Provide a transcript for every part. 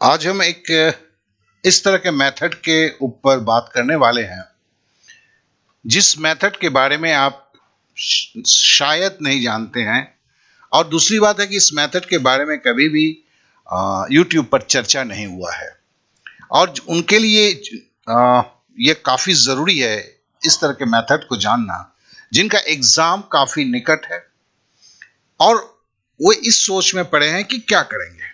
आज हम एक इस तरह के मेथड के ऊपर बात करने वाले हैं जिस मेथड के बारे में आप शायद नहीं जानते हैं। और दूसरी बात है कि इस मेथड के बारे में कभी भी YouTube पर चर्चा नहीं हुआ है और उनके लिए ये काफी जरूरी है इस तरह के मेथड को जानना जिनका एग्जाम काफी निकट है और वो इस सोच में पड़े हैं कि क्या करेंगे।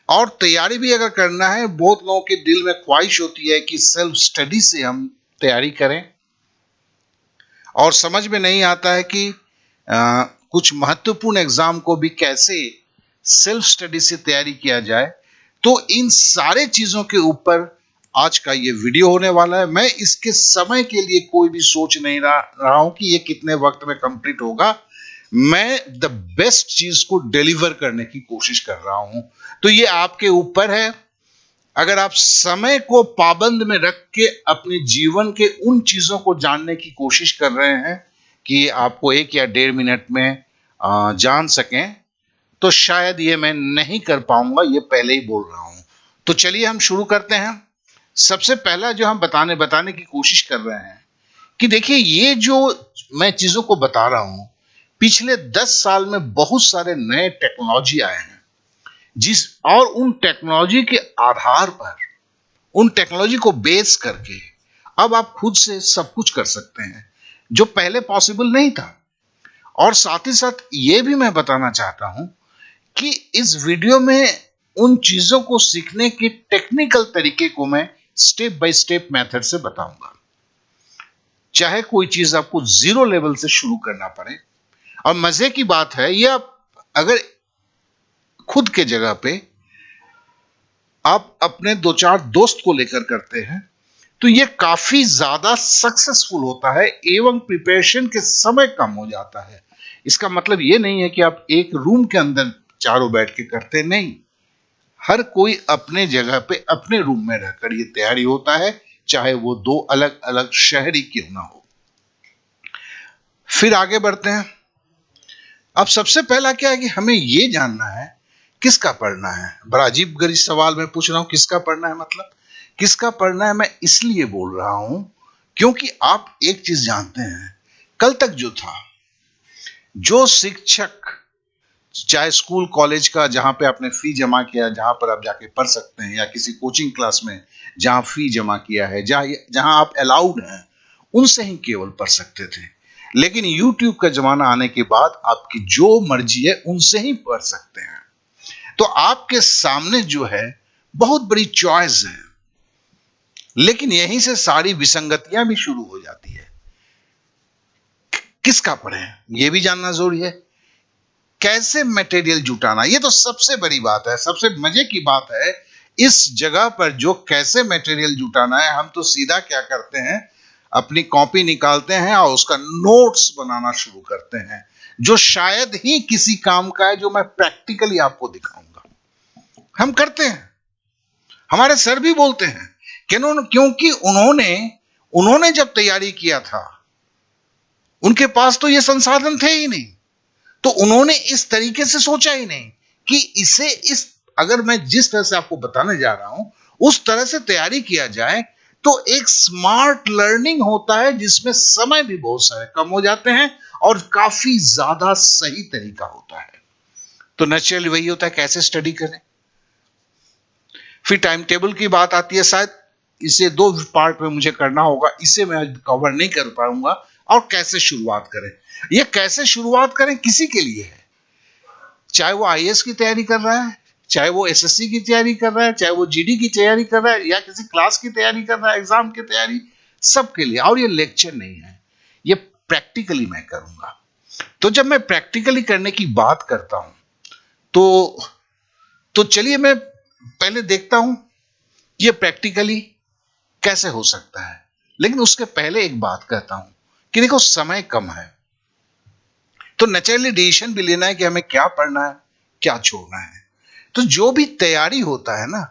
और तैयारी भी अगर करना है, बहुत लोगों के दिल में ख्वाहिश होती है कि सेल्फ स्टडी से हम तैयारी करें और समझ में नहीं आता है कि कुछ महत्वपूर्ण एग्जाम को भी कैसे सेल्फ स्टडी से तैयारी किया जाए। तो इन सारे चीजों के ऊपर आज का ये वीडियो होने वाला है। मैं इसके समय के लिए कोई भी सोच नहीं रहा हूं कि ये कितने वक्त में कंप्लीट होगा। मैं द बेस्ट चीज को डिलीवर करने की कोशिश कर रहा हूं। तो ये आपके ऊपर है। अगर आप समय को पाबंद में रख के अपने जीवन के उन चीजों को जानने की कोशिश कर रहे हैं कि आपको 1 या 1.5 मिनट में जान सकें, तो शायद ये मैं नहीं कर पाऊंगा, ये पहले ही बोल रहा हूं। तो चलिए हम शुरू करते हैं। सबसे पहला जो हम बताने की कोशिश कर रहे हैं कि देखिए, ये जो मैं चीजों को बता रहा हूं, पिछले 10 साल में बहुत सारे नए टेक्नोलॉजी आए हैं जिस और उन टेक्नोलॉजी के आधार पर, उन टेक्नोलॉजी को बेस करके अब आप खुद से सब कुछ कर सकते हैं जो पहले पॉसिबल नहीं था। और साथ ही साथ ये भी मैं बताना चाहता हूं कि इस वीडियो में उन चीजों को सीखने के टेक्निकल तरीके को मैं स्टेप बाय स्टेप मेथड से बताऊंगा, चाहे कोई चीज आपको जीरो लेवल से शुरू करना पड़े। और मजे की बात है, ये आप अगर खुद के जगह पे आप अपने 2-4 दोस्त को लेकर करते हैं तो ये काफी ज्यादा सक्सेसफुल होता है एवं प्रिपरेशन के समय कम हो जाता है। इसका मतलब ये नहीं है कि आप एक रूम के अंदर चारों बैठ के करते, नहीं। हर कोई अपने जगह पे अपने रूम में रहकर ये तैयारी होता है, चाहे वो 2 अलग अलग शहर ही क्यों ना हो। फिर आगे बढ़ते हैं। अब सबसे पहला क्या है कि हमें ये जानना है किसका पढ़ना है। बड़ा अजीब गरीब सवाल मैं पूछ रहा हूं, किसका पढ़ना है मतलब किसका पढ़ना है। मैं इसलिए बोल रहा हूं क्योंकि आप एक चीज जानते हैं, कल तक जो था, जो शिक्षक, चाहे स्कूल कॉलेज का जहां पे आपने फी जमा किया, जहां पर आप जाके पढ़ सकते हैं, या किसी कोचिंग क्लास में जहां फी जमा किया है, जहां आप अलाउड हैं, उनसे ही केवल पढ़ सकते थे। लेकिन YouTube का जमाना आने के बाद आपकी जो मर्जी है उनसे ही पढ़ सकते हैं। तो आपके सामने जो है बहुत बड़ी चॉइस है, लेकिन यहीं से सारी विसंगतियां भी शुरू हो जाती है। किसका पढ़ें यह भी जानना जरूरी है। कैसे मटेरियल जुटाना, यह तो सबसे बड़ी बात है। सबसे मजे की बात है इस जगह पर, जो कैसे मटेरियल जुटाना है, हम तो सीधा क्या करते हैं, अपनी कॉपी निकालते हैं और उसका नोट्स बनाना शुरू करते हैं, जो शायद ही किसी काम का है, जो मैं प्रैक्टिकली आपको दिखाऊंगा। हम करते हैं, हमारे सर भी बोलते हैं क्योंकि उन्होंने जब तैयारी किया था उनके पास तो ये संसाधन थे ही नहीं, तो उन्होंने इस तरीके से सोचा ही नहीं कि इसे अगर मैं जिस तरह से आपको बताने जा रहा हूं उस तरह से तैयारी किया जाए तो एक स्मार्ट लर्निंग होता है जिसमें समय भी बहुत सारे कम हो जाते हैं और काफी ज्यादा सही तरीका होता है। तो नेचुरली वही होता है, कैसे स्टडी करें। फिर टाइम टेबल की बात आती है, शायद इसे 2 पार्ट में मुझे करना होगा, इसे मैं कवर नहीं कर पाऊंगा। और कैसे शुरुआत करें, ये कैसे शुरुआत करें किसी के लिए है, चाहे वो आईएएस की तैयारी कर रहा है, चाहे वो एसएससी की तैयारी कर रहा है, चाहे वो जीडी की तैयारी कर रहा है, या किसी क्लास की तैयारी कर रहा है, एग्जाम की तैयारी, सबके लिए। और ये लेक्चर नहीं है, ये प्रैक्टिकली मैं करूंगा। तो जब मैं प्रैक्टिकली करने की बात करता हूं तो चलिए मैं पहले देखता हूं ये प्रैक्टिकली कैसे हो सकता है। लेकिन उसके पहले एक बात कहता हूं कि देखो, समय कम है, तो नेचुरली डिसीजन भी लेना है कि हमें क्या पढ़ना है, क्या छोड़ना है। तो जो भी तैयारी होता है ना,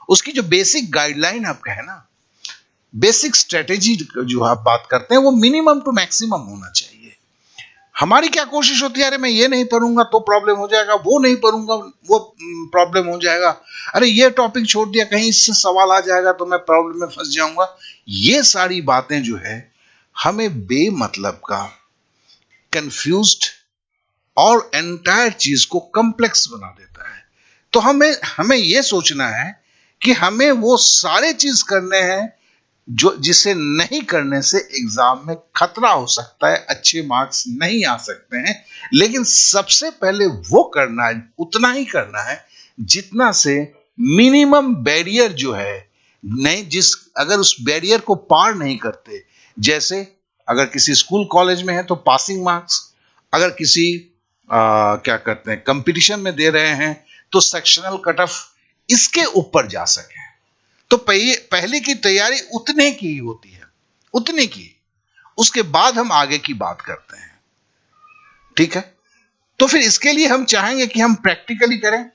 उसकी जो बेसिक गाइडलाइन आपका है ना, बेसिक स्ट्रेटेजी जो आप बात करते हैं, वो मिनिमम टू मैक्सिमम होना चाहिए। हमारी क्या कोशिश होती है, अरे मैं ये नहीं पढ़ूंगा तो प्रॉब्लम हो जाएगा, वो नहीं पढ़ूंगा वो प्रॉब्लम हो जाएगा, अरे ये टॉपिक छोड़ दिया कहीं इससे सवाल आ जाएगा तो मैं प्रॉब्लम में फंस जाऊंगा। ये सारी बातें जो है हमें बेमतलब का, कंफ्यूज्ड और एंटायर चीज को कॉम्प्लेक्स बना देता है। तो हमें हमें यह सोचना है कि हमें वो सारे चीज करने हैं जो जिसे नहीं करने से एग्जाम में खतरा हो सकता है, अच्छे मार्क्स नहीं आ सकते हैं। लेकिन सबसे पहले वो करना है, उतना ही करना है जितना से मिनिमम बैरियर जो है, नहीं जिस अगर उस बैरियर को पार नहीं करते, जैसे अगर किसी स्कूल कॉलेज में है तो पासिंग मार्क्स, अगर किसी क्या कहते हैं कंपटीशन में दे रहे हैं तो सेक्शनल कट ऑफ इसके ऊपर जा सके। तो पहले की तैयारी उतने की ही होती है, उतने की, उसके बाद हम आगे की बात करते हैं। ठीक है, तो फिर इसके लिए हम चाहेंगे कि हम प्रैक्टिकली करें,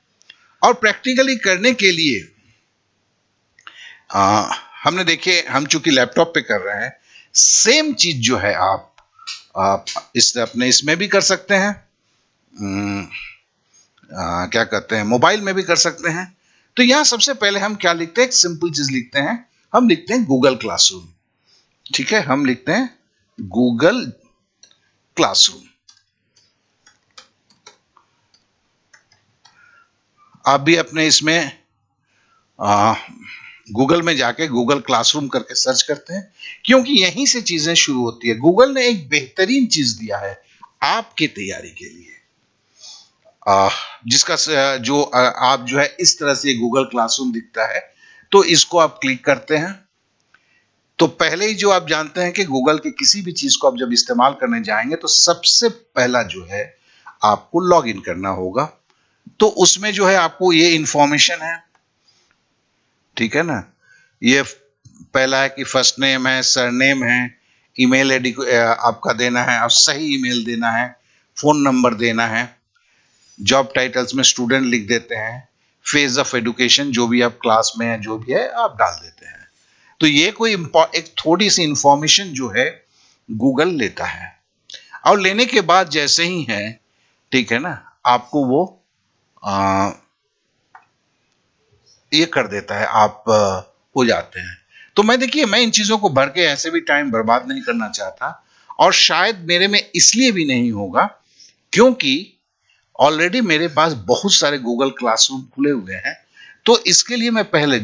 और प्रैक्टिकली करने के लिए हमने देखिए हम चूंकि लैपटॉप पे कर रहे हैं, सेम चीज जो है आप इस अपने इसमें भी कर सकते हैं, क्या कहते हैं मोबाइल में भी कर सकते हैं। तो यहां सबसे पहले हम क्या लिखते हैं, एक सिंपल चीज लिखते हैं, हम लिखते हैं गूगल क्लासरूम। ठीक है, हम लिखते हैं गूगल क्लासरूम। आप भी अपने इसमें गूगल में जाके गूगल क्लासरूम करके सर्च करते हैं, क्योंकि यहीं से चीजें शुरू होती है। गूगल ने एक बेहतरीन चीज दिया है आपके तैयारी के लिए, जिसका जो आप जो है इस तरह से गूगल क्लासरूम दिखता है, तो इसको आप क्लिक करते हैं। तो पहले ही जो आप जानते हैं कि गूगल के किसी भी चीज को आप जब इस्तेमाल करने जाएंगे तो सबसे पहला जो है आपको लॉग इन करना होगा। तो उसमें जो है आपको ये इंफॉर्मेशन है, ठीक है ना, ये पहला है कि फर्स्ट नेम है, सरनेम है, ईमेल आईडी आपका देना है और सही ईमेल देना है, फोन नंबर देना है, जॉब टाइटल्स में स्टूडेंट लिख देते हैं, फेज ऑफ एजुकेशन जो भी आप क्लास में है जो भी है आप डाल देते हैं। तो ये कोई एक थोड़ी सी इंफॉर्मेशन जो है गूगल लेता है, और लेने के बाद जैसे ही है, ठीक है ना, आपको वो ये कर देता है, आप हो जाते हैं। तो मैं देखिए मैं इन चीजों को भर के ऐसे भी टाइम बर्बाद नहीं करना चाहता, और शायद मेरे में इसलिए भी नहीं होगा क्योंकि ऑलरेडी मेरे पास बहुत सारे गूगल क्लासरूम खुले हुए हैं। तो इसके लिए मैं पहले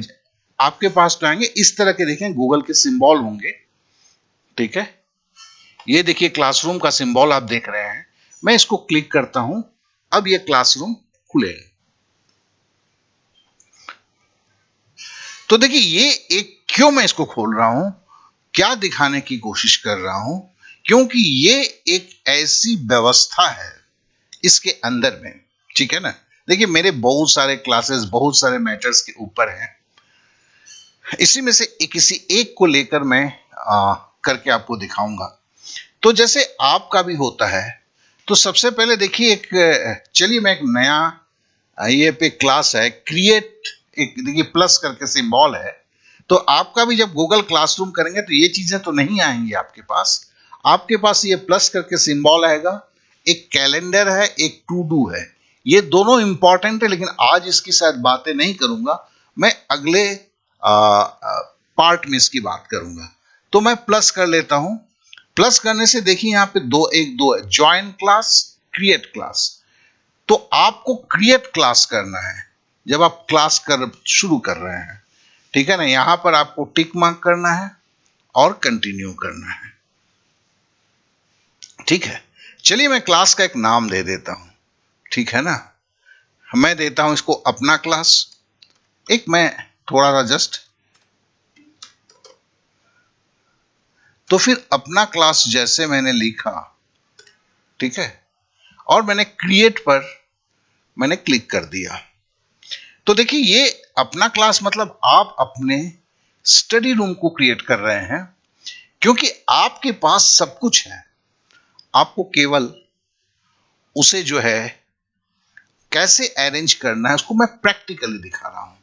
आपके पास तो आएंगे, इस तरह के देखें गूगल के सिंबल होंगे, ठीक है, ये देखिए क्लासरूम का सिंबल आप देख रहे हैं, मैं इसको क्लिक करता हूं, अब ये क्लासरूम खुले। तो देखिए ये एक, क्यों मैं इसको खोल रहा हूं, क्या दिखाने की कोशिश कर रहा हूं, क्योंकि ये एक ऐसी व्यवस्था है इसके अंदर में, ठीक है ना। देखिए मेरे बहुत सारे क्लासेस बहुत सारे मैटर्स के ऊपर हैं, इसी में से किसी एक को लेकर मैं करके आपको दिखाऊंगा। तो जैसे आपका भी होता है, तो सबसे पहले देखिए चलिए मैं एक नया ये पे क्लास है क्रिएट, एक देखिए प्लस करके सिंबल है। तो आपका भी जब गूगल क्लासरूम करेंगे तो ये चीजें तो नहीं आएंगी आपके पास, आपके पास ये प्लस करके सिंबल आएगा, एक कैलेंडर है, एक टू डू है। ये दोनों इंपॉर्टेंट है, लेकिन आज इसकी शायद बातें नहीं करूंगा, मैं अगले पार्ट में इसकी बात करूंगा। तो मैं प्लस कर लेता हूं। प्लस करने से देखिए यहां पे दो है, ज्वाइन क्लास, क्रिएट क्लास। तो आपको क्रिएट क्लास करना है जब आप क्लास कर शुरू कर रहे हैं, ठीक है ना। यहां पर आपको टिक मार्क करना है और कंटिन्यू करना है, ठीक है। चलिए मैं क्लास का एक नाम दे देता हूं, ठीक है ना। मैं देता हूं इसको अपना क्लास, एक मैं थोड़ा सा जस्ट, तो फिर अपना क्लास जैसे मैंने लिखा, ठीक है, और मैंने क्रिएट पर मैंने क्लिक कर दिया। तो देखिए ये अपना क्लास मतलब आप अपने स्टडी रूम को क्रिएट कर रहे हैं, क्योंकि आपके पास सब कुछ है, आपको केवल उसे जो है कैसे अरेंज करना है उसको मैं प्रैक्टिकली दिखा रहा हूं,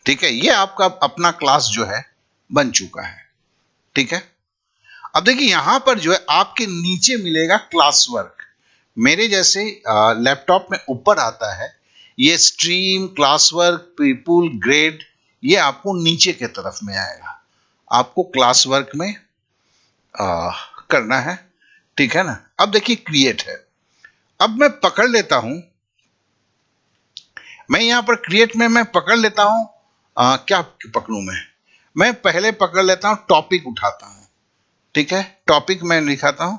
ठीक है। ये आपका अपना क्लास जो है बन चुका है, ठीक है। अब देखिए यहां पर जो है आपके नीचे मिलेगा क्लास वर्क। मेरे जैसे लैपटॉप में ऊपर आता है ये stream, class work, people, grade, ये आपको नीचे के तरफ में आएगा। आपको क्लास वर्क में करना है, ठीक है ना। अब देखिए क्रिएट है। अब मैं पकड़ लेता हूं, मैं यहां पर क्रिएट में मैं पकड़ लेता हूं, क्या पकड़ूं मैं पहले पकड़ लेता हूं, टॉपिक उठाता हूं, ठीक है। टॉपिक मैं लिखाता हूं,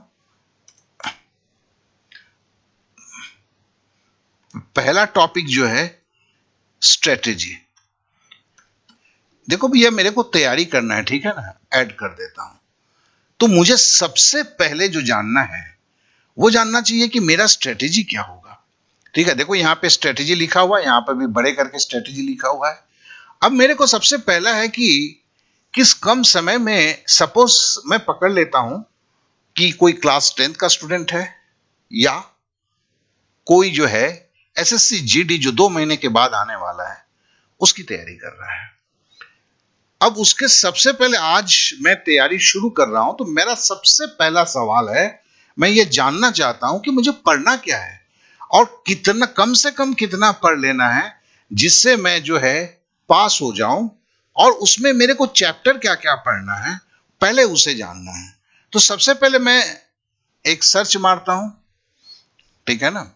पहला टॉपिक जो है स्ट्रेटेजी। देखो भैया मेरे को तैयारी करना है, ठीक है ना, ऐड कर देता हूं। तो मुझे सबसे पहले जो जानना है वो जानना चाहिए कि मेरा स्ट्रेटेजी क्या होगा, ठीक है। देखो यहां पे स्ट्रेटेजी लिखा हुआ है, यहां पर भी बड़े करके स्ट्रेटेजी लिखा हुआ है। अब मेरे को सबसे पहला है कि किस कम समय में, सपोज मैं पकड़ लेता हूं कि कोई क्लास 10th का स्टूडेंट है या कोई जो है एसएससी जीडी जो 2 महीने के बाद आने वाला है उसकी तैयारी कर रहा है। अब उसके सबसे पहले आज मैं तैयारी शुरू कर रहा हूं, तो मेरा सबसे पहला सवाल है, मैं ये जानना चाहता हूं कि मुझे पढ़ना क्या है और कितना, कम से कम कितना पढ़ लेना है जिससे मैं जो है पास हो जाऊं, और उसमें मेरे को चैप्टर क्या क्या पढ़ना है पहले उसे जानना है। तो सबसे पहले मैं एक सर्च मारता हूं, ठीक है ना।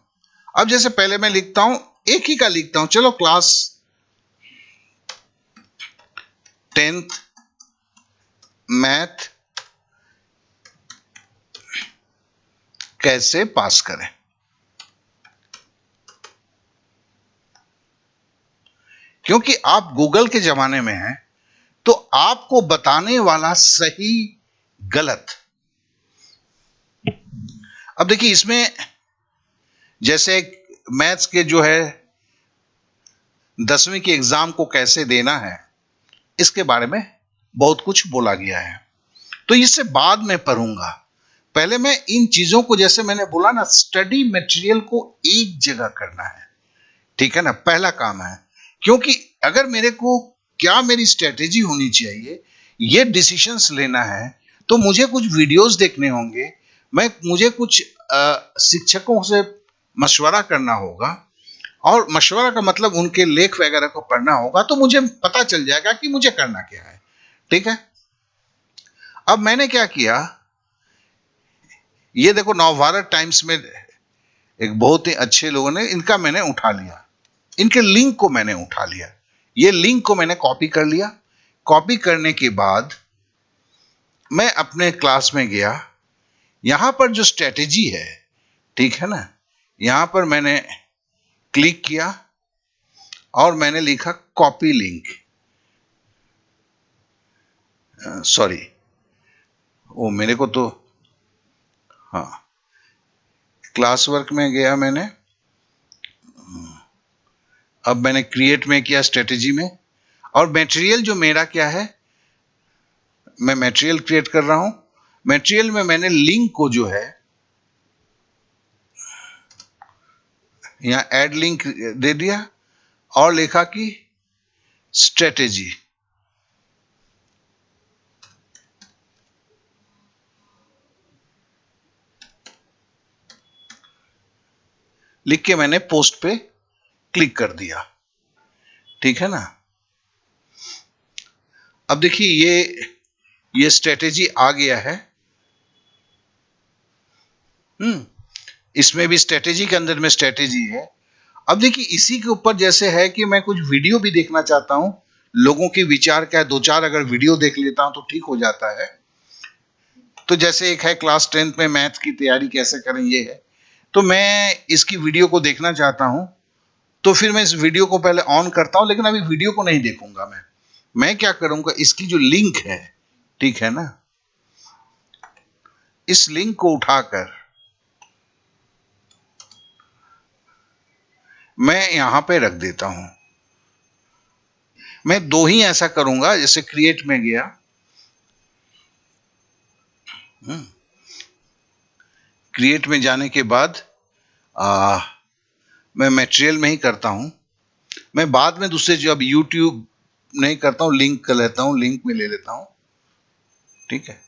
अब जैसे पहले मैं लिखता हूं, एक ही का लिखता हूं, चलो क्लास 10th मैथ कैसे पास करें। क्योंकि आप गूगल के जमाने में हैं तो आपको बताने वाला सही गलत। अब देखिए इसमें जैसे मैथ्स के जो है 10वीं के एग्जाम को कैसे देना है इसके बारे में बहुत कुछ बोला गया है, तो इससे बाद में पढ़ूंगा। पहले मैं इन चीजों को, जैसे मैंने बोला ना, स्टडी मटेरियल को एक जगह करना है, ठीक है ना, पहला काम है। क्योंकि अगर मेरे को क्या मेरी स्ट्रेटेजी होनी चाहिए ये डिसीजंस लेना है तो मुझे कुछ वीडियोस देखने होंगे, मुझे कुछ शिक्षकों से मशवरा करना होगा, और मशवरा का मतलब उनके लेख वगैरह को पढ़ना होगा, तो मुझे पता चल जाएगा कि मुझे करना क्या है, ठीक है। अब मैंने क्या किया, ये देखो नवभारत टाइम्स में एक बहुत ही अच्छे लोगों ने, इनका मैंने उठा लिया, इनके लिंक को मैंने उठा लिया, ये लिंक को मैंने कॉपी कर लिया। कॉपी करने के बाद मैं अपने क्लास में गया, यहां पर जो स्ट्रेटेजी है, ठीक है ना, यहां पर मैंने क्लिक किया और मैंने लिखा कॉपी लिंक, सॉरी वो मेरे को तो, हाँ, क्लास वर्क में गया मैंने, अब मैंने क्रिएट में किया स्ट्रेटेजी में, और मटेरियल जो मेरा क्या है, मैं मटेरियल क्रिएट कर रहा हूं। मटेरियल में मैंने लिंक को जो है यहां ऐड लिंक दे दिया और लिखा कि स्ट्रेटेजी, लिख के मैंने पोस्ट पे क्लिक कर दिया, ठीक है ना। अब देखिए ये स्ट्रेटेजी आ गया है। इसमें भी स्ट्रेटेजी के अंदर में स्ट्रेटेजी है। अब देखिए इसी के ऊपर जैसे है कि मैं कुछ वीडियो भी देखना चाहता हूं, लोगों के विचार क्या है, 2-4 अगर वीडियो देख लेता हूं तो ठीक हो जाता है। तो जैसे एक है क्लास 10th में मैथ की तैयारी कैसे करें, ये है, तो मैं इसकी वीडियो को देखना चाहता हूं, तो फिर मैं इस वीडियो को पहले ऑन करता हूं, लेकिन अभी वीडियो को नहीं देखूंगा मैं क्या करूंगा, इसकी जो लिंक है, ठीक है ना, इस लिंक को उठाकर मैं यहां पे रख देता हूं। मैं दो ही ऐसा करूंगा, जैसे क्रिएट में गया, क्रिएट में जाने के बाद मैं मटेरियल में ही करता हूं। मैं बाद में दूसरे, जो अब यूट्यूब नहीं करता हूं, लिंक कर लेता हूं, लिंक में ले लेता हूं, ठीक है।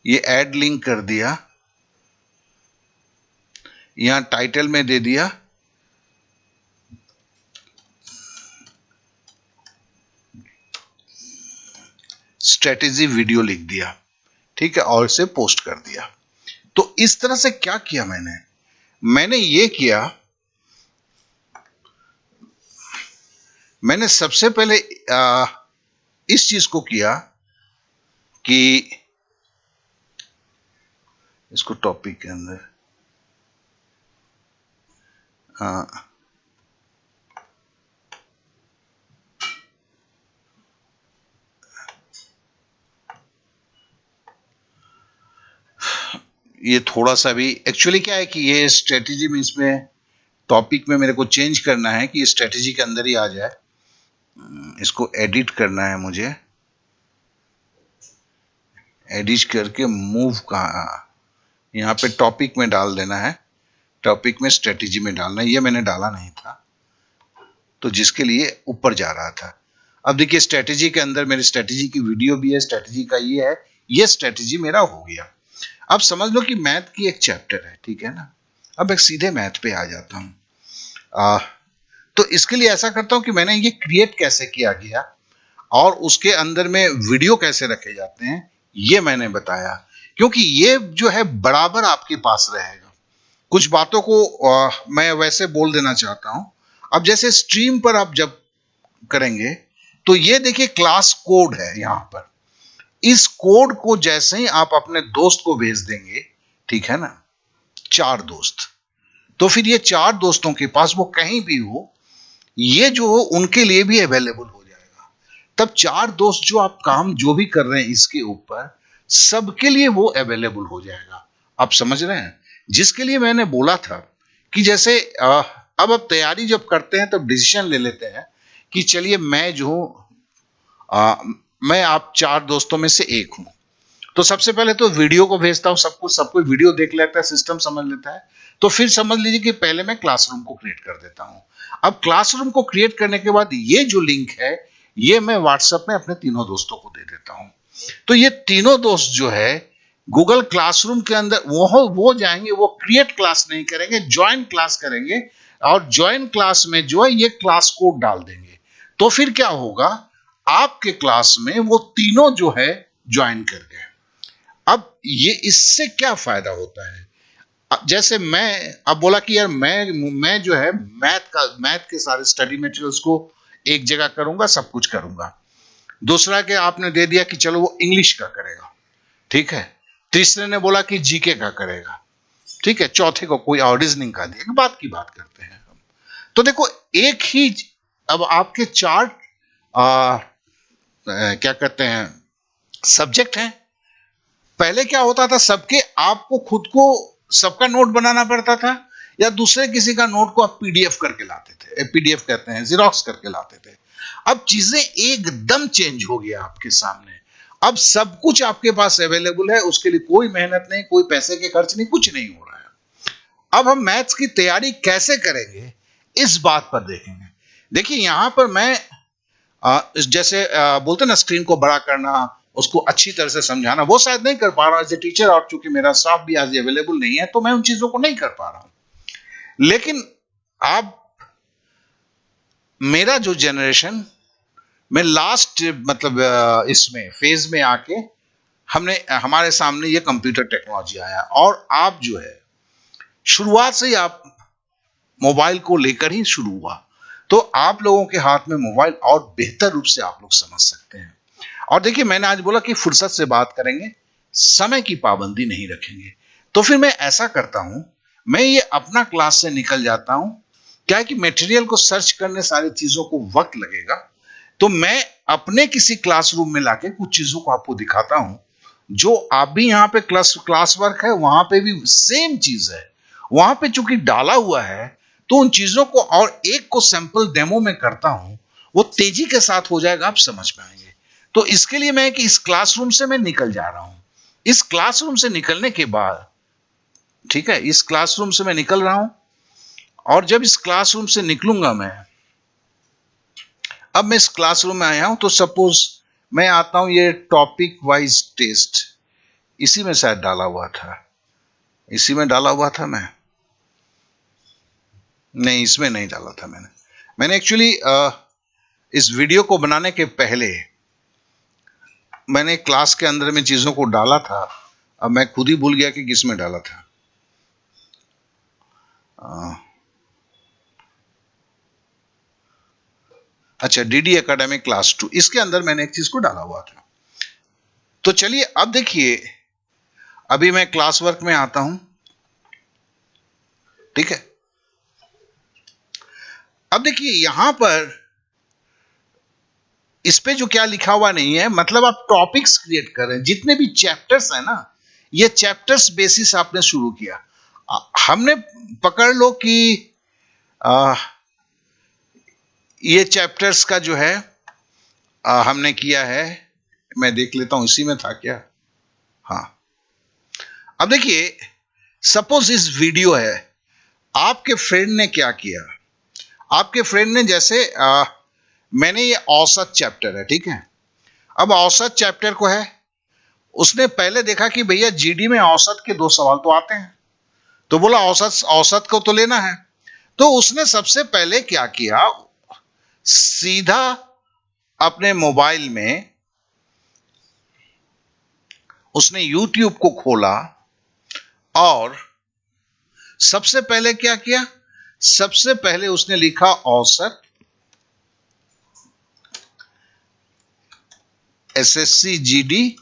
ये ऐड लिंक कर दिया, यहां टाइटल में दे दिया स्ट्रेटेजी वीडियो, लिख दिया, ठीक है, और इसे पोस्ट कर दिया। तो इस तरह से क्या किया मैंने ये किया, मैंने सबसे पहले इस चीज को किया कि इसको टॉपिक के अंदर ये थोड़ा सा भी एक्चुअली क्या है कि ये स्ट्रेटेजी में, इसमें टॉपिक में मेरे को चेंज करना है कि ये स्ट्रेटेजी के अंदर ही आ जाए। इसको एडिट करना है मुझे, एडिट करके मूव कहाँ, यहाँ पे टॉपिक में डाल देना है, टॉपिक में स्ट्रेटेजी में डालना है। ये मैंने डाला नहीं था, तो जिसके लिए ऊपर जा रहा था। अब देखिए स्ट्रेटेजी के अंदर मेरी स्ट्रेटेजी की वीडियो भी है, स्ट्रेटेजी का ये है, ये स्ट्रेटेजी मेरा हो गया। अब समझ लो कि मैथ की एक चैप्टर है, ठीक है ना। अब एक सीधे मैथ पे आ जाता हूं। तो इसके लिए ऐसा करता हूं कि मैंने ये क्रिएट कैसे किया गया और उसके अंदर में वीडियो कैसे रखे जाते हैं, ये मैंने बताया, क्योंकि ये जो है बराबर आपके पास रहेगा। कुछ बातों को मैं वैसे बोल देना चाहता हूं। अब जैसे स्ट्रीम पर आप जब करेंगे तो ये देखिए क्लास कोड है यहां पर। इस कोड को जैसे ही आप अपने दोस्त को भेज देंगे, ठीक है ना, 4 दोस्त, तो फिर ये 4 दोस्तों के पास वो कहीं भी हो, ये जो उनके लिए भी अवेलेबल हो जाएगा। तब 4 दोस्त जो आप काम जो भी कर रहे हैं इसके ऊपर, सबके लिए वो अवेलेबल हो जाएगा। आप समझ रहे हैं, जिसके लिए मैंने बोला था कि जैसे अब आप तैयारी जब करते हैं तब डिसीजन ले लेते हैं कि चलिए मैं जो मैं आप 4 दोस्तों में से एक हूं, तो सबसे पहले तो वीडियो को भेजता हूं, सबको वीडियो देख लेता है, सिस्टम समझ लेता है। तो फिर समझ लीजिए कि पहले मैं क्लासरूम को क्रिएट कर देता हूं। अब क्लासरूम को क्रिएट करने के बाद ये जो लिंक है, ये मैं व्हाट्सएप में अपने तीनों दोस्तों को दे देता हूं। तो ये तीनों दोस्त जो है गूगल क्लासरूम के अंदर वो जाएंगे, वो क्रिएट क्लास नहीं करेंगे, ज्वाइन क्लास करेंगे, और ज्वाइन क्लास में जो है ये क्लास कोड डाल देंगे। तो फिर क्या होगा, आपके क्लास में वो तीनों जो है ज्वाइन कर गए। अब ये इससे क्या फायदा होता है, जैसे मैं अब बोला कि यार मैं जो है मैथ के सारे स्टडी मटेरियल्स को एक जगह करूंगा, सब कुछ करूंगा। दूसरा के आपने दे दिया कि चलो वो इंग्लिश का करेगा, ठीक है। तीसरे ने बोला कि जीके का करेगा, ठीक है। चौथे को कोई और रीजनिंग का दिया, बात की बात करते हैं हम। तो देखो एक ही, अब आपके 4 क्या कहते हैं सब्जेक्ट हैं। पहले क्या होता था, सबके आपको खुद को सबका नोट बनाना पड़ता था, या दूसरे किसी का नोट को आप पीडीएफ करके लाते थे, पीडीएफ कहते हैं, जेरोक्स करके लाते थे। अब चीजें एकदम चेंज हो गया आपके सामने। अब सब कुछ आपके पास अवेलेबल है, उसके लिए कोई मेहनत नहीं, कोई पैसे के खर्च नहीं, कुछ नहीं हो रहा है। अब हम मैथ्स की तैयारी कैसे करेंगे, इस बात पर देखेंगे। देखिए यहां पर मैं जैसे बोलते ना स्क्रीन को बड़ा करना, उसको अच्छी तरह से समझाना, वो शायद नहीं कर पा रहा एज ए टीचर, और चूंकि मेरा स्टाफ भी आज अवेलेबल नहीं है तो मैं उन चीजों को नहीं कर पा रहा हूं। लेकिन आप, मेरा जो जनरेशन में लास्ट मतलब इसमें फेज में आके हमने हमारे सामने ये कंप्यूटर टेक्नोलॉजी आया, और आप जो है शुरुआत से ही आप मोबाइल को लेकर ही शुरू हुआ, तो आप लोगों के हाथ में मोबाइल और बेहतर रूप से आप लोग समझ सकते हैं। और देखिए मैंने आज बोला कि फुर्सत से बात करेंगे, समय की पाबंदी नहीं रखेंगे। तो फिर मैं ऐसा करता हूं, मैं ये अपना क्लास से निकल जाता हूं। क्या है कि मटेरियल को सर्च करने सारी चीजों को वक्त लगेगा, तो मैं अपने किसी क्लासरूम में लाके कुछ चीजों को आपको दिखाता हूं, जो आप भी यहाँ पे क्लास वर्क है, वहां पे भी सेम चीज है। वहां पे चूंकि डाला हुआ है, तो उन चीजों को और एक को सैंपल डेमो में करता हूं, वो तेजी के साथ हो जाएगा, आप समझ पाएंगे। तो इसके लिए मैं कि इस क्लासरूम से मैं निकल जा रहा हूं। इस क्लासरूम से निकलने के बाद, ठीक है, इस क्लासरूम से मैं निकल रहा हूं, और जब इस क्लासरूम से निकलूंगा मैं, अब मैं इस क्लासरूम में आया हूं, तो सपोज मैं आता हूं ये टॉपिक वाइज टेस्ट, इसी में शायद डाला हुआ था, इसी में डाला हुआ था मैं, नहीं इसमें नहीं डाला था मैंने एक्चुअली इस वीडियो को बनाने के पहले मैंने क्लास के अंदर में चीजों को डाला था, अब मैं खुद ही भूल गया कि किसमें डाला था। अच्छा, डीडी एकेडमिक क्लास 2, इसके अंदर मैंने एक चीज को डाला हुआ था। तो चलिए अब देखिए, अभी मैं क्लास वर्क में आता हूं, ठीक है। अब देखिए यहां पर इस पे जो क्या लिखा हुआ नहीं है, मतलब आप टॉपिक्स क्रिएट कर रहे हैं, जितने भी चैप्टर्स है ना, ये चैप्टर्स बेसिस आपने शुरू किया। हमने पकड़ लो कि ये चैप्टर्स का जो है हमने किया है, मैं देख लेता हूं इसी में था क्या। हाँ, अब देखिए सपोज इस वीडियो है, आपके फ्रेंड ने क्या किया, आपके फ्रेंड ने जैसे मैंने ये औसत चैप्टर है, ठीक है। अब औसत चैप्टर को है, उसने पहले देखा कि भैया जीडी में औसत के 2 सवाल तो आते हैं, तो बोला औसत औसत को तो लेना है। तो उसने सबसे पहले क्या किया, सीधा अपने मोबाइल में उसने YouTube को खोला और सबसे पहले क्या किया, सबसे पहले उसने लिखा औसत एसएससी जीडी,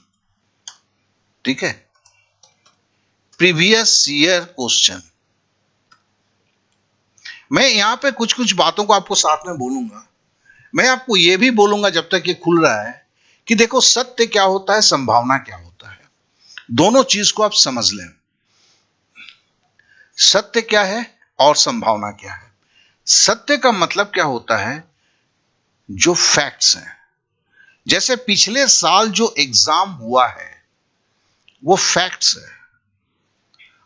ठीक है, प्रीवियस ईयर क्वेश्चन। मैं यहां पे कुछ कुछ बातों को आपको साथ में बोलूंगा, मैं आपको यह भी बोलूंगा जब तक ये खुल रहा है कि देखो सत्य क्या होता है, संभावना क्या होता है, दोनों चीज को आप समझ लें। सत्य क्या है और संभावना क्या है। सत्य का मतलब क्या होता है, जो फैक्ट्स हैं, जैसे पिछले साल जो एग्जाम हुआ है वो फैक्ट्स है,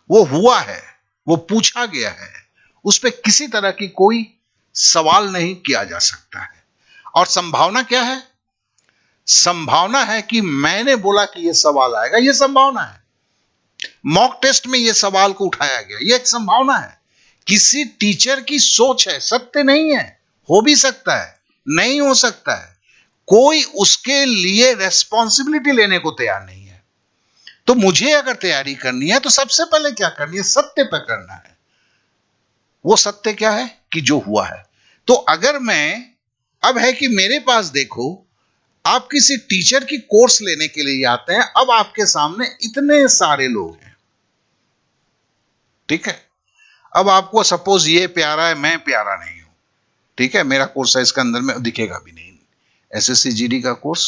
वो हुआ है, वो पूछा गया है, उस पर किसी तरह की कोई सवाल नहीं किया जा सकता है। और संभावना क्या है, संभावना है कि मैंने बोला कि यह सवाल आएगा, यह संभावना है। मॉक टेस्ट में यह सवाल को उठाया गया, यह एक संभावना है। किसी टीचर की सोच है, सत्य नहीं है, हो भी सकता है, नहीं हो सकता है, कोई उसके लिए रेस्पॉन्सिबिलिटी लेने को तैयार नहीं है। तो मुझे अगर तैयारी करनी है तो सबसे पहले क्या करनी है, सत्य पर करना है। वो सत्य क्या है कि जो हुआ है। तो अगर मैं, अब है कि मेरे पास देखो, आप किसी टीचर की कोर्स लेने के लिए आते हैं, अब आपके सामने इतने सारे लोग हैं, ठीक है। अब आपको सपोज ये प्यारा है, मैं प्यारा नहीं हूं, ठीक है, मेरा कोर्स है, इसके अंदर में दिखेगा भी नहीं, एसएससी जीडी का कोर्स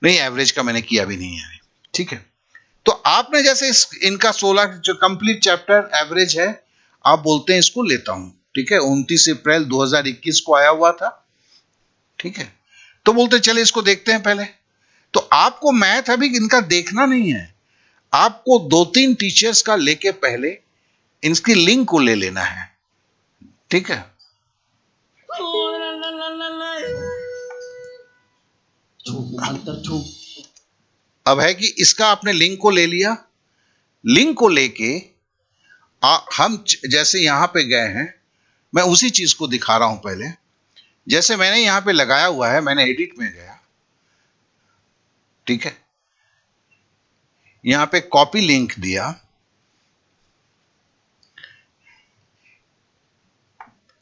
नहीं, एवरेज का मैंने किया भी नहीं है, ठीक है। तो आपने जैसे इनका 16 जो कंप्लीट चैप्टर एवरेज है, आप बोलते हैं इसको लेता हूं, ठीक है, 29 अप्रैल 2021 को आया हुआ था, ठीक है। तो बोलते चले इसको देखते हैं पहले। तो आपको मैथ अभी इनका देखना नहीं है, आपको 2-3 टीचर्स का लेके पहले इनकी लिंक को ले लेना है, ठीक है। अब है कि इसका आपने लिंक को ले लिया, लिंक को लेके हम जैसे यहां पे गए हैं, मैं उसी चीज को दिखा रहा हूं पहले। जैसे मैंने यहां पे लगाया हुआ है, मैंने एडिट में गया, ठीक है, यहां पे कॉपी लिंक दिया,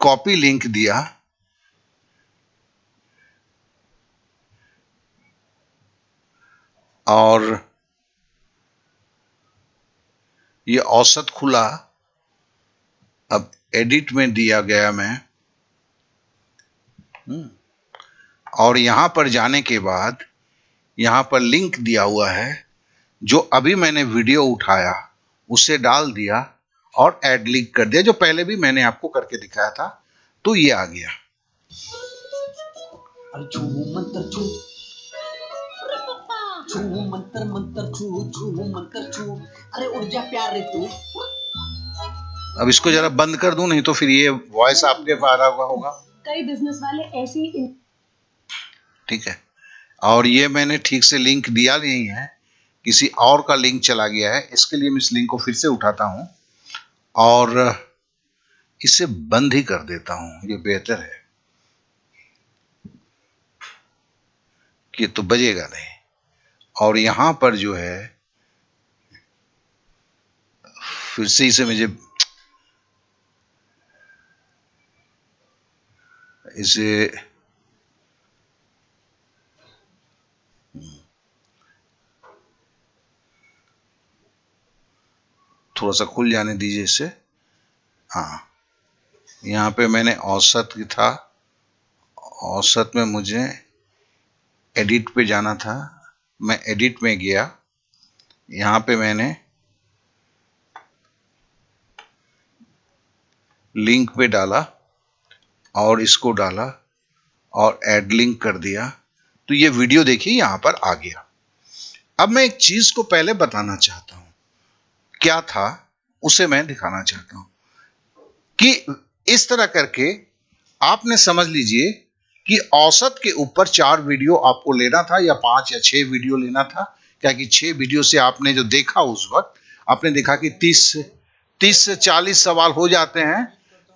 कॉपी लिंक दिया, और ये औसत खुला, अब एडिट में दिया गया मैं, और यहां पर जाने के बाद यहां पर लिंक दिया हुआ है, जो अभी मैंने वीडियो उठाया उसे डाल दिया और ऐड लिंक कर दिया, जो पहले भी मैंने आपको करके दिखाया था। तो ये आ गया। छू मंतर छू, छू मंतर मंतर छू, छू मंतर छू, अरे उड़ जा प्यार रे तू। अब इसको जरा बंद कर दूं, नहीं तो फिर ये वॉइस आपके पास आ रहा होगा। कई बिजनेस वाले ऐसी, ठीक है, और ये मैंने ठीक से लिंक दिया नहीं है, किसी और का लिंक चला गया है। इसके लिए मैं इस लिंक को फिर से उठाता हूं और इसे बंद ही कर देता हूं, ये बेहतर है कि तो बजेगा नहीं। और यहां पर जो है फिर से इसे मुझे इसे थोड़ा सा खुल जाने दीजिए इसे। हाँ, यहाँ पे मैंने औसत की था, औसत में मुझे एडिट पे जाना था, मैं एडिट में गया, यहाँ पे मैंने लिंक पे डाला और इसको डाला और ऐड लिंक कर दिया, तो ये वीडियो देखिए यहाँ पर आ गया। अब मैं एक चीज को पहले बताना चाहता हूं, क्या था उसे मैं दिखाना चाहता हूं कि इस तरह करके आपने समझ लीजिए कि औसत के ऊपर 4 वीडियो आपको लेना था या 5 या 6 वीडियो लेना था, क्या कि 6 वीडियो से आपने जो देखा उस वक्त आपने देखा कि 30 से 40 सवाल हो जाते हैं,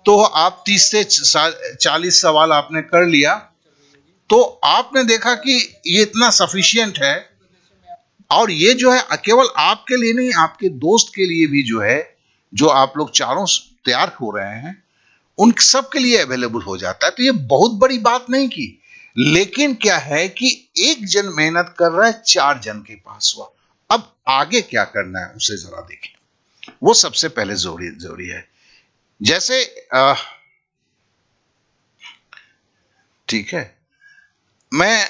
तो आप 30 से 40 सवाल आपने कर लिया, तो आपने देखा कि ये इतना सफिशियंट है। और ये जो है केवल आपके लिए नहीं, आपके दोस्त के लिए भी जो है, जो आप लोग चारों तैयार हो रहे हैं उन सब के लिए अवेलेबल हो जाता है। तो ये बहुत बड़ी बात नहीं की, लेकिन क्या है कि एक जन मेहनत कर रहा है, 4 जन के पास हुआ। अब आगे क्या करना है उसे जरा देखें, वो सबसे पहले जरूरी है। जैसे ठीक है, मैं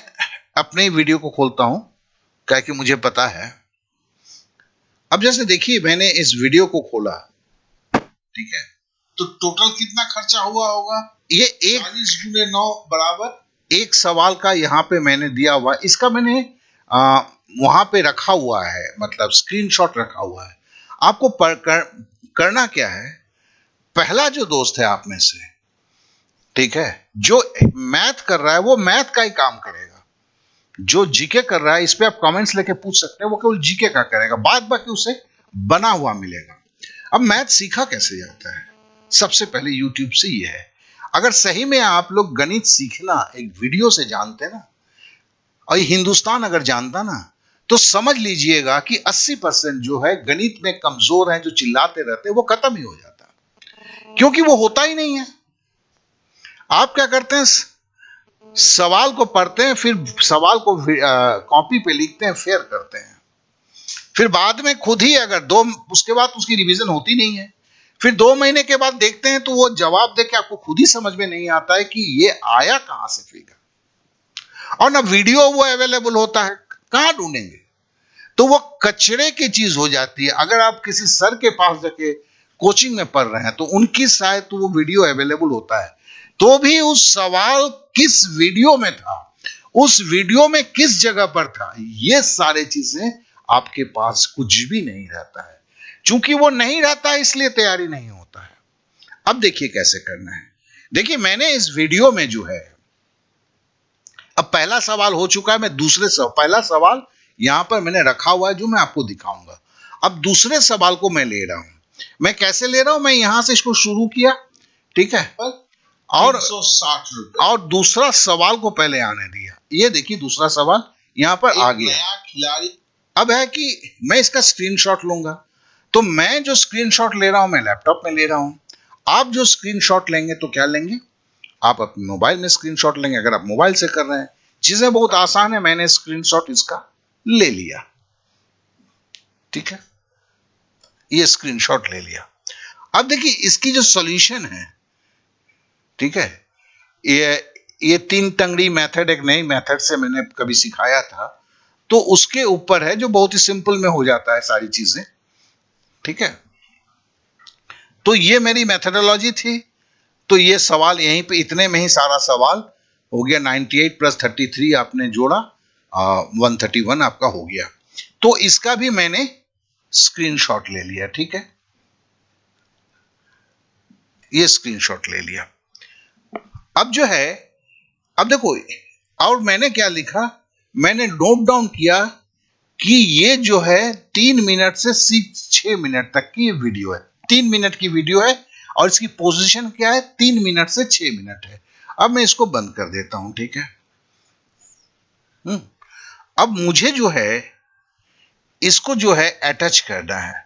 अपने वीडियो को खोलता हूं, क्या कि मुझे पता है। अब जैसे देखिए मैंने इस वीडियो को खोला, ठीक है, तो टोटल कितना खर्चा हुआ होगा, ये 40 × 9 बराबर एक सवाल का यहाँ पे मैंने दिया हुआ, इसका मैंने वहां पे रखा हुआ है, मतलब स्क्रीनशॉट रखा हुआ है। आपको करना क्या है, पहला जो दोस्त है आप में से, ठीक है, जो मैथ कर रहा है वो मैथ का ही काम करेगा, जो जीके कर रहा है इस पे आप कमेंट्स लेके पूछ सकते हैं, वो केवल जीके का करेगा, बाद बाकी उसे बना हुआ मिलेगा। अब मैथ सीखा कैसे जाता है, सबसे पहले यूट्यूब से ये है। अगर सही में आप लोग गणित सीखना एक वीडियो से जानते ना, और हिंदुस्तान अगर जानता ना, तो समझ लीजिएगा कि 80% जो है गणित में कमजोर है, जो चिल्लाते रहते हैं, वो खत्म ही हो जाता है, क्योंकि वो होता ही नहीं है। आप क्या करते हैं, सवाल को पढ़ते हैं, फिर सवाल को कॉपी पे लिखते हैं, फेयर करते हैं, फिर बाद में खुद ही अगर उसके बाद उसकी रिवीजन होती नहीं है, फिर 2 महीने के बाद देखते हैं तो वो जवाब देके आपको खुद ही समझ में नहीं आता है कि ये आया कहां से फिगर। और ना वीडियो वो अवेलेबल होता है, कहां ढूंढेंगे, तो वो कचरे की चीज हो जाती है। अगर आप किसी सर के पास जाके कोचिंग में पढ़ रहे हैं तो उनकी शायद तो वो वीडियो अवेलेबल होता है, तो भी उस सवाल किस वीडियो में था, उस वीडियो में किस जगह पर था, ये सारी चीजें आपके पास कुछ भी नहीं रहता है। चूंकि वो नहीं रहता है इसलिए तैयारी नहीं होता है। अब देखिए कैसे करना है, देखिए मैंने इस वीडियो में जो है, अब पहला सवाल हो चुका है, मैं पहला सवाल यहां पर मैंने रखा हुआ है जो मैं आपको दिखाऊंगा। अब दूसरे सवाल को मैं ले रहा हूं, मैं कैसे ले रहा हूं, मैं यहां से इसको शुरू किया, ठीक है, और 360 रुपए, और दूसरा सवाल को पहले आने दिया। ये देखिए दूसरा सवाल यहां पर आ गया। नया खिलाड़ी, अब है कि मैं इसका स्क्रीनशॉट लूंगा, तो मैं जो स्क्रीनशॉट ले रहा हूं मैं लैपटॉप में ले रहा हूं। आप जो स्क्रीनशॉट लेंगे तो क्या लेंगे, आप अपने मोबाइल में स्क्रीनशॉट लेंगे। अगर आप मोबाइल से कर रहे हैं, चीजें बहुत आसान है, मैंने स्क्रीनशॉट इसका ले लिया, ठीक है, ये स्क्रीनशॉट ले लिया। अब देखिए इसकी जो सॉल्यूशन है, ठीक है, ये 3 टंगड़ी मेथड एक नई मेथड से मैंने कभी सिखाया था, तो उसके ऊपर है, जो बहुत ही सिंपल में हो जाता है सारी चीजें, ठीक है। तो ये मेरी मेथडोलॉजी थी, तो ये सवाल यहीं पे इतने में ही सारा सवाल हो गया। 98 + 33 आपने जोड़ा, 131 आपका हो गया। तो इसका भी मैंने स्क्रीनशॉट ले लिया, ठीक है, ये स्क्रीनशॉट ले लिया। अब जो है, अब देखो, और मैंने क्या लिखा, मैंने नोट डाउन किया कि ये जो है 3 मिनट से 6 मिनट तक की वीडियो है। 3 मिनट की वीडियो है और इसकी पोजीशन क्या है, 3 मिनट से 6 मिनट है। अब मैं इसको बंद कर देता हूं, ठीक है। अब मुझे जो है इसको जो है अटैच करना है,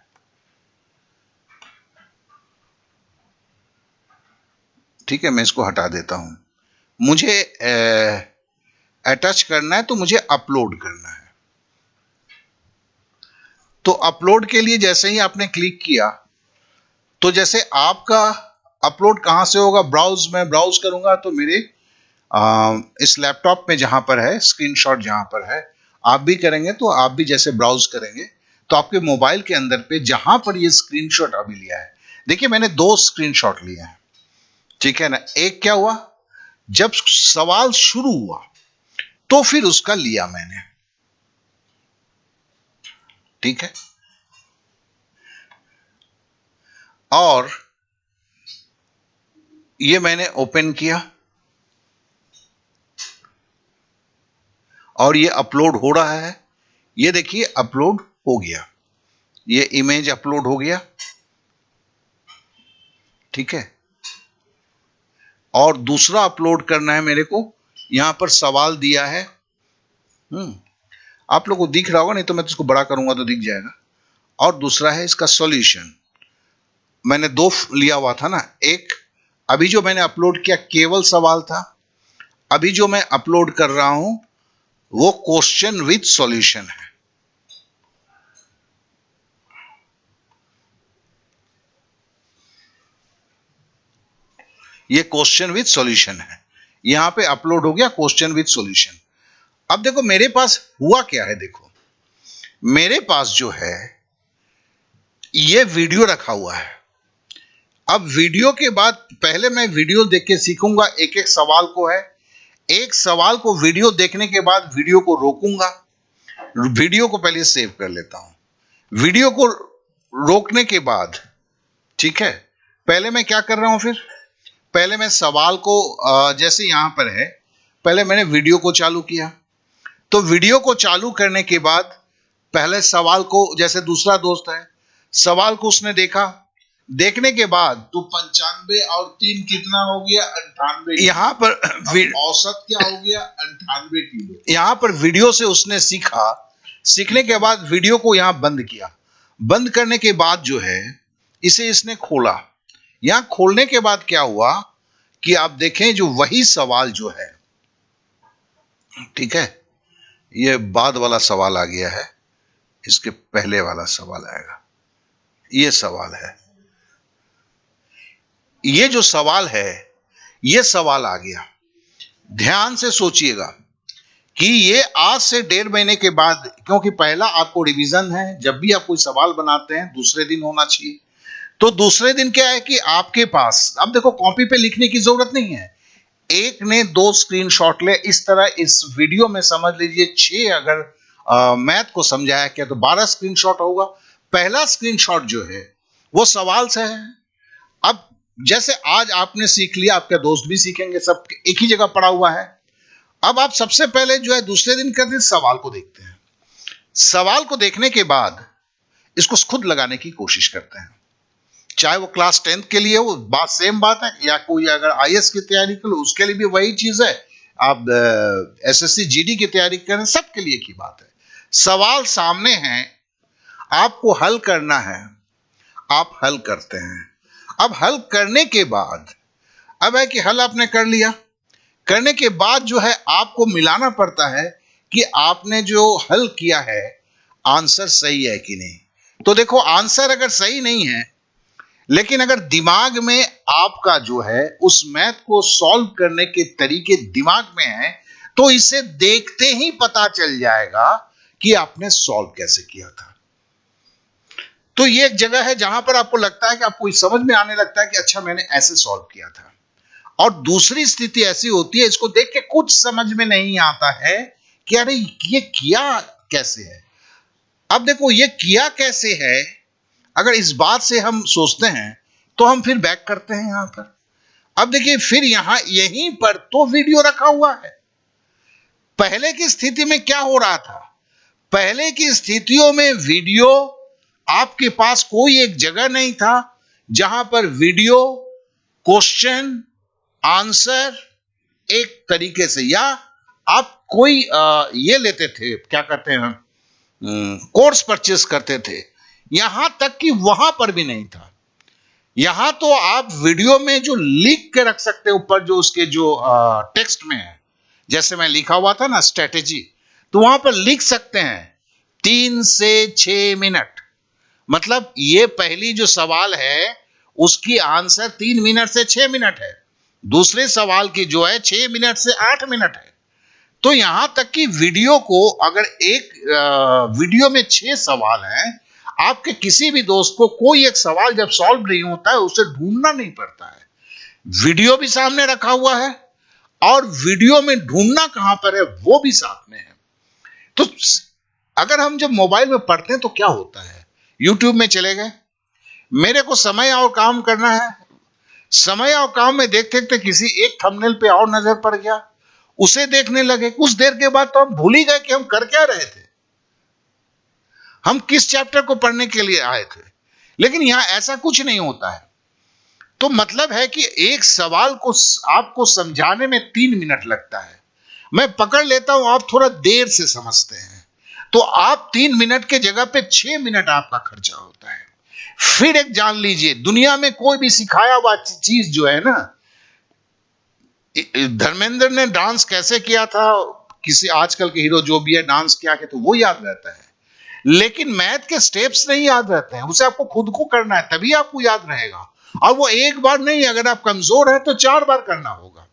ठीक है। मैं इसको हटा देता हूं। मुझे अटैच करना है तो मुझे अपलोड करना है। तो अपलोड के लिए जैसे ही आपने क्लिक किया तो जैसे आपका अपलोड कहां से होगा, ब्राउज में ब्राउज करूंगा तो मेरे इस लैपटॉप में जहां पर है स्क्रीनशॉट, जहां पर है आप भी करेंगे तो आप भी जैसे ब्राउज करेंगे तो आपके मोबाइल के अंदर पे जहां पर ये स्क्रीनशॉट अभी लिया है, देखिए मैंने 2 स्क्रीनशॉट लिए हैं, ठीक है ना। एक क्या हुआ, जब सवाल शुरू हुआ तो फिर उसका लिया मैंने, ठीक है। और ये मैंने ओपन किया और ये अपलोड हो रहा है। ये देखिए अपलोड हो गया, ये इमेज अपलोड हो गया, ठीक है। और दूसरा अपलोड करना है मेरे को, यहां पर सवाल दिया है। आप लोगों को दिख रहा होगा, नहीं तो मैं इसको बड़ा करूंगा तो दिख जाएगा। और दूसरा है इसका सॉल्यूशन। मैंने 2 लिया हुआ था ना, एक अभी जो मैंने अपलोड किया केवल सवाल था, अभी जो मैं अपलोड कर रहा हूं वो क्वेश्चन विद सॉल्यूशन है। ये क्वेश्चन विद सॉल्यूशन है, यहां पे अपलोड हो गया क्वेश्चन विद सॉल्यूशन। अब देखो मेरे पास हुआ क्या है, देखो मेरे पास जो है ये वीडियो रखा हुआ है। अब वीडियो के बाद पहले मैं वीडियो देख के सीखूंगा, एक एक सवाल को है, एक सवाल को वीडियो देखने के बाद वीडियो को रोकूंगा, वीडियो को पहले सेव कर लेता हूं। वीडियो को रोकने के बाद, ठीक है, पहले मैं क्या कर रहा हूं, फिर पहले मैं सवाल को जैसे यहां पर है, पहले मैंने वीडियो को चालू किया। तो वीडियो को चालू करने के बाद पहले सवाल को, जैसे दूसरा दोस्त है, सवाल को उसने देखा, देखने के बाद तो 95 और 3 कितना हो गया, 98। यहां पर औसत क्या हो गया, 98 किलो। यहां पर वीडियो से उसने सीखा, सीखने के बाद वीडियो को यहां बंद किया। बंद करने के बाद जो है इसे इसने खोला। यहां खोलने के बाद क्या हुआ कि आप देखें जो वही सवाल जो है, ठीक है, ये बाद वाला सवाल आ गया है, इसके पहले वाला सवाल आएगा। ये सवाल है, ये जो सवाल है ये सवाल आ गया। ध्यान से सोचिएगा कि ये आज से 1.5 महीने के बाद, क्योंकि पहला आपको रिवीजन है, जब भी आप कोई सवाल बनाते हैं दूसरे दिन होना चाहिए। तो दूसरे दिन क्या है कि आपके पास, अब देखो कॉपी पे लिखने की जरूरत नहीं है, एक ने 2 स्क्रीनशॉट ले, इस तरह इस वीडियो में समझ लीजिए 6 अगर मैथ को समझाया क्या तो 12 स्क्रीनशॉट होगा। पहला स्क्रीनशॉट जो है वो सवाल से है। अब जैसे आज आपने सीख लिया, आपके दोस्त भी सीखेंगे, सब एक ही जगह पड़ा हुआ है। अब आप सबसे पहले जो है दूसरे दिन करते हैं सवाल को देखते हैं, सवाल को देखने के बाद इसको खुद लगाने की कोशिश करते हैं। चाहे वो क्लास 10th के लिए वो बात सेम बात है, या कोई अगर आईएएस की तैयारी कर लो उसके लिए भी वही चीज है, आप एसएससी जीडी की तैयारी करें सबके लिए की बात है। सवाल सामने है, आपको हल करना है, आप हल करते हैं। अब हल करने के बाद, अब है कि हल आपने कर लिया, करने के बाद जो है आपको मिलाना पड़ता है कि आपने जो हल किया है आंसर सही है कि नहीं। तो देखो आंसर अगर सही नहीं है, लेकिन अगर दिमाग में आपका जो है उस मैथ को सॉल्व करने के तरीके दिमाग में है, तो इसे देखते ही पता चल जाएगा कि आपने सॉल्व कैसे किया था। तो ये एक जगह है जहां पर आपको लगता है कि आपको समझ में आने लगता है कि अच्छा मैंने ऐसे सॉल्व किया था। और दूसरी स्थिति ऐसी होती है, इसको देख के कुछ समझ में नहीं आता है कि अरे ये किया कैसे है। अब देखो ये किया कैसे है, अगर इस बात से हम सोचते हैं तो हम फिर बैक करते हैं यहां पर। अब देखिए फिर यहां यहीं पर तो वीडियो रखा हुआ है। पहले की स्थिति में क्या हो रहा था, पहले की स्थितियों में वीडियो, आपके पास कोई एक जगह नहीं था जहां पर वीडियो, क्वेश्चन, आंसर एक तरीके से, या आप कोई ये लेते थे, क्या कहते हैं, कोर्स परचेस करते थे, यहां तक कि वहां पर भी नहीं था। यहां तो आप वीडियो में जो लिख के रख सकते हैं ऊपर, जो उसके जो टेक्स्ट में है, जैसे मैं लिखा हुआ था ना स्ट्रेटेजी, तो वहां पर लिख सकते हैं 3 से 6 मिनट, मतलब ये पहली जो सवाल है उसकी आंसर 3 मिनट से 6 मिनट है, दूसरे सवाल की जो है 6 मिनट से 8 मिनट है। तो यहां तक कि वीडियो को, अगर एक वीडियो में 6 सवाल हैं, आपके किसी भी दोस्त को कोई एक सवाल जब सॉल्व नहीं होता है, उसे ढूंढना नहीं पड़ता है, वीडियो भी सामने रखा हुआ है और वीडियो में ढूंढना कहां पर है वो भी साथ में है। तो अगर हम जब मोबाइल में पढ़ते हैं तो क्या होता है, यूट्यूब में चले गए, मेरे को समय और काम करना है, समय और काम में देखते देखते किसी एक थंबनेल पे और नजर पड़ गया, उसे देखने लगे, कुछ देर के बाद तो हम भूल ही गए कि हम कर क्या रहे थे, हम किस चैप्टर को पढ़ने के लिए आए थे। लेकिन यहां ऐसा कुछ नहीं होता है। तो मतलब है कि एक सवाल को आपको समझाने में 3 मिनट लगता है, मैं पकड़ लेता हूं, आप थोड़ा देर से समझते हैं, तो आप 3 मिनट के जगह पे 6 मिनट आपका खर्चा होता है। फिर एक जान लीजिए, दुनिया में कोई भी सिखाया हुआ चीज जो है ना, धर्मेंद्र ने डांस कैसे किया था, किसी आजकल के हीरो जो भी है डांस किया के, तो वो याद रहता है, लेकिन मैथ के स्टेप्स नहीं याद रहते हैं, उसे आपको खुद को करना है तभी आपको याद रहेगा, और वो एक बार नहीं, अगर आप कमजोर है तो 4 बार करना होगा।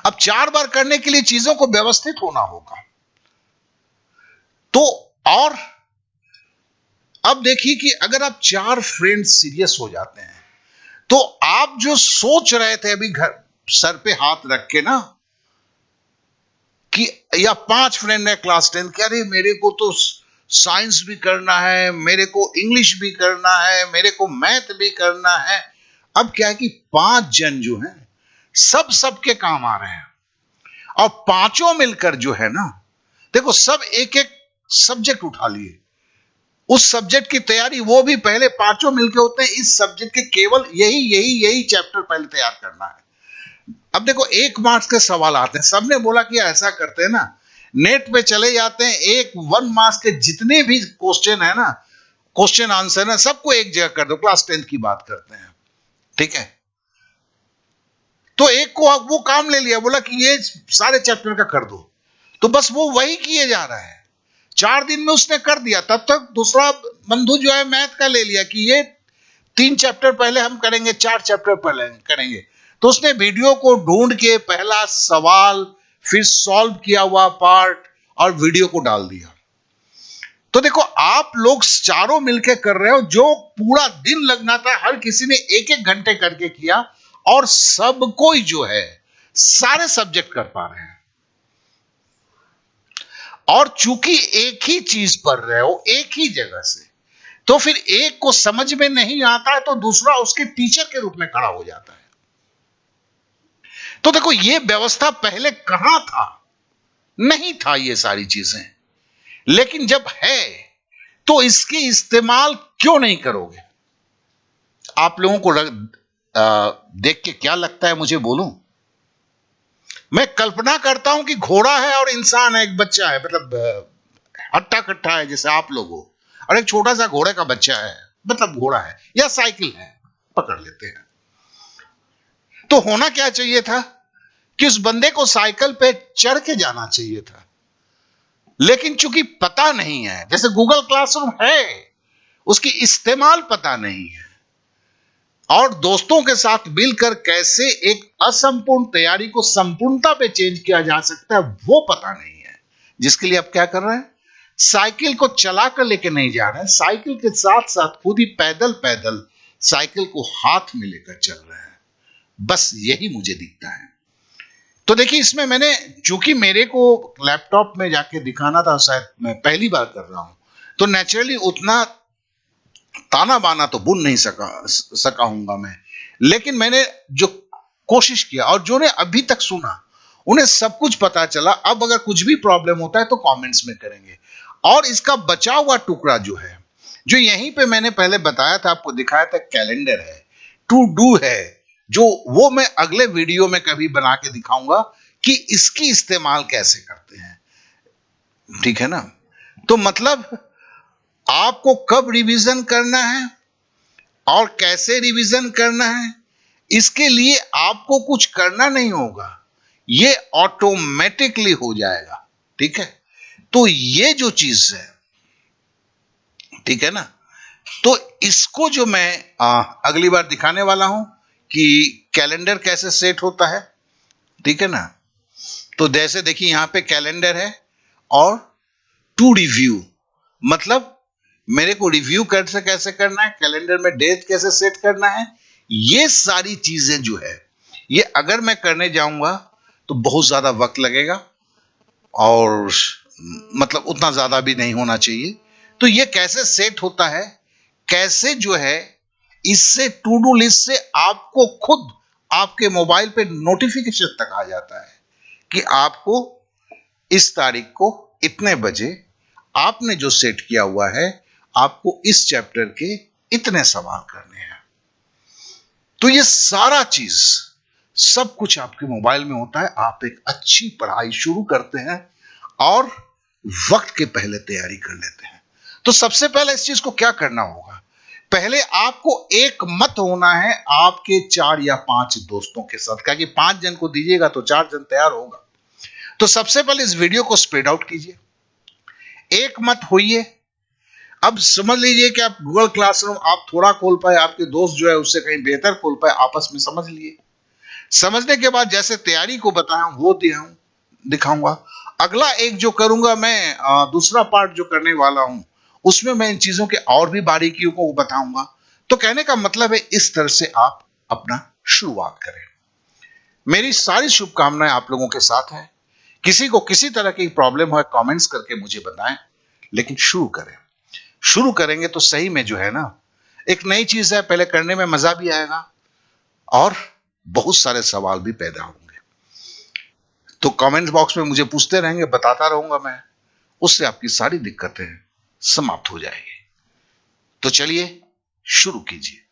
अब 4 बार करने के लिए चीजों को व्यवस्थित होना होगा। तो और अब देखिए कि अगर आप 4 फ्रेंड्स सीरियस हो जाते हैं, तो आप जो सोच रहे थे अभी घर सर पे हाथ रख के ना, कि या 5 फ्रेंड है क्लास 10 के, अरे मेरे को तो साइंस भी करना है, मेरे को इंग्लिश भी करना है, मेरे को मैथ भी करना है। अब क्या है कि 5 जन जो हैं सब सबके काम आ रहे हैं, और पांचों मिलकर जो है ना, देखो सब एक एक सब्जेक्ट उठा लिए, उस सब्जेक्ट की तैयारी वो भी पहले पांचों मिलके होते हैं, इस सब्जेक्ट के केवल यही यही यही चैप्टर पहले तैयार करना है। अब देखो 1 मार्क्स के सवाल आते हैं, सबने बोला कि ऐसा करते हैं ना, नेट पे चले जाते हैं, 1 मार्क्स के जितने भी क्वेश्चन है ना, क्वेश्चन आंसर है, सबको एक जगह कर दो, क्लास 10 की बात करते हैं, ठीक है। तो एक को वो काम ले लिया, बोला कि ये सारे चैप्टर का कर दो, तो बस वो वही किए जा रहा है, 4 दिन में उसने कर दिया। तब तक दूसरा बंधु जो है मैथ का ले लिया कि ये 3 चैप्टर पहले हम करेंगे, 4 चैप्टर पहले करेंगे, तो उसने वीडियो को ढूंढ के पहला सवाल, फिर सॉल्व किया हुआ पार्ट और वीडियो को डाल दिया। तो देखो आप लोग चारों मिलकर कर रहे हो, जो पूरा दिन लगना था हर किसी ने 1-1 घंटे करके किया, और सब कोई जो है सारे सब्जेक्ट कर पा रहे हैं। और चूंकि एक ही चीज पढ़ रहे हो एक ही जगह से, तो फिर एक को समझ में नहीं आता है तो दूसरा उसके टीचर के रूप में खड़ा हो जाता है। तो देखो ये व्यवस्था पहले कहां था, नहीं था ये सारी चीजें, लेकिन जब है तो इसके इस्तेमाल क्यों नहीं करोगे। आप लोगों को देख के क्या लगता है मुझे बोलूं, मैं कल्पना करता हूं कि घोड़ा है और इंसान है, एक बच्चा है, मतलब हट्टा कट्टा है जैसे आप लोग हो, और एक छोटा सा घोड़े का बच्चा है, मतलब घोड़ा है या साइकिल है, पकड़ लेते हैं। तो होना क्या चाहिए था कि उस बंदे को साइकिल पे चढ़ के जाना चाहिए था, लेकिन चूंकि पता नहीं है, जैसे गूगल क्लासरूम है, उसकी इस्तेमाल पता नहीं है, और दोस्तों के साथ मिलकर कैसे एक असंपूर्ण तैयारी को संपूर्णता पे चेंज किया जा सकता है वो पता नहीं है, जिसके लिए आप क्या कर रहे हैं, साइकिल को चला कर लेके नहीं जा रहे हैं, साइकिल के साथ साथ खुद ही पैदल पैदल साइकिल को हाथ में लेकर चल रहे हैं, बस यही मुझे दिखता है। तो देखिए इसमें मैंने, चूंकि मेरे को लैपटॉप में जाके दिखाना था, शायद मैं पहली बार कर रहा हूं, तो नेचुरली उतना ताना बाना तो बुन नहीं सका हूंगा मैं, लेकिन मैंने जो कोशिश किया, और जो ने अभी तक सुना उन्हें सब कुछ पता चला। अब अगर कुछ भी प्रॉब्लम होता है तो कमेंट्स में करेंगे। और इसका बचा हुआ टुकड़ा जो है, जो यहीं पे मैंने पहले बताया था, आपको दिखाया था, कैलेंडर है, टू डू है, जो वो मैं अगले वीडियो में कभी बना के दिखाऊंगा कि इसकी इस्तेमाल कैसे करते हैं। ठीक है ना? तो मतलब आपको कब रिवीजन करना है और कैसे रिवीजन करना है, इसके लिए आपको कुछ करना नहीं होगा, ये ऑटोमेटिकली हो जाएगा। ठीक है? तो ये जो चीज है, ठीक है ना, तो इसको जो मैं अगली बार दिखाने वाला हूं कि कैलेंडर कैसे सेट होता है। ठीक है ना? तो जैसे देखिए यहां पे कैलेंडर है और टू रिव्यू, मतलब मेरे को रिव्यू कैसे कैसे करना है, कैलेंडर में डेट कैसे सेट करना है, ये सारी चीजें जो है, ये अगर मैं करने जाऊंगा तो बहुत ज्यादा वक्त लगेगा और मतलब उतना ज्यादा भी नहीं होना चाहिए। तो ये कैसे सेट होता है, कैसे जो है, इससे टू डू लिस्ट से आपको खुद आपके मोबाइल पे नोटिफिकेशन तक आ जाता है कि आपको इस तारीख को इतने बजे आपने जो सेट किया हुआ है, आपको इस चैप्टर के इतने सवाल करने हैं। तो ये सारा चीज सब कुछ आपके मोबाइल में होता है। आप एक अच्छी पढ़ाई शुरू करते हैं और वक्त के पहले तैयारी कर लेते हैं। तो सबसे पहले इस चीज को क्या करना होगा, पहले आपको एक मत होना है आपके 4 या 5 दोस्तों के साथ, क्या कि 5 जन को दीजिएगा तो 4 जन तैयार होगा। तो सबसे पहले इस वीडियो को स्प्रेड आउट कीजिए, एक मत होइए। अब समझ लीजिए कि आप गूगल क्लासरूम आप थोड़ा खोल पाए, आपके दोस्त जो है उससे कहीं बेहतर खोल पाए, आपस में समझ लिए। समझने के बाद जैसे तैयारी को बताया वो दिखाऊंगा। अगला एक जो करूंगा मैं, दूसरा पार्ट जो करने वाला हूं, उसमें मैं इन चीजों के और भी बारीकियों को बताऊंगा। तो कहने का मतलब है इस तरह से आप अपना शुरुआत करें। मेरी सारी शुभकामनाएं आप लोगों के साथ है। किसी को किसी तरह की प्रॉब्लम हो कमेंट्स करके मुझे बताएं, लेकिन शुरू करें। शुरू करेंगे तो सही में जो है ना, एक नई चीज है, पहले करने में मजा भी आएगा और बहुत सारे सवाल भी पैदा होंगे। तो कमेंट बॉक्स में मुझे पूछते रहेंगे, बताता रहूंगा मैं, उससे आपकी सारी दिक्कतें समाप्त हो जाएगी। तो चलिए शुरू कीजिए।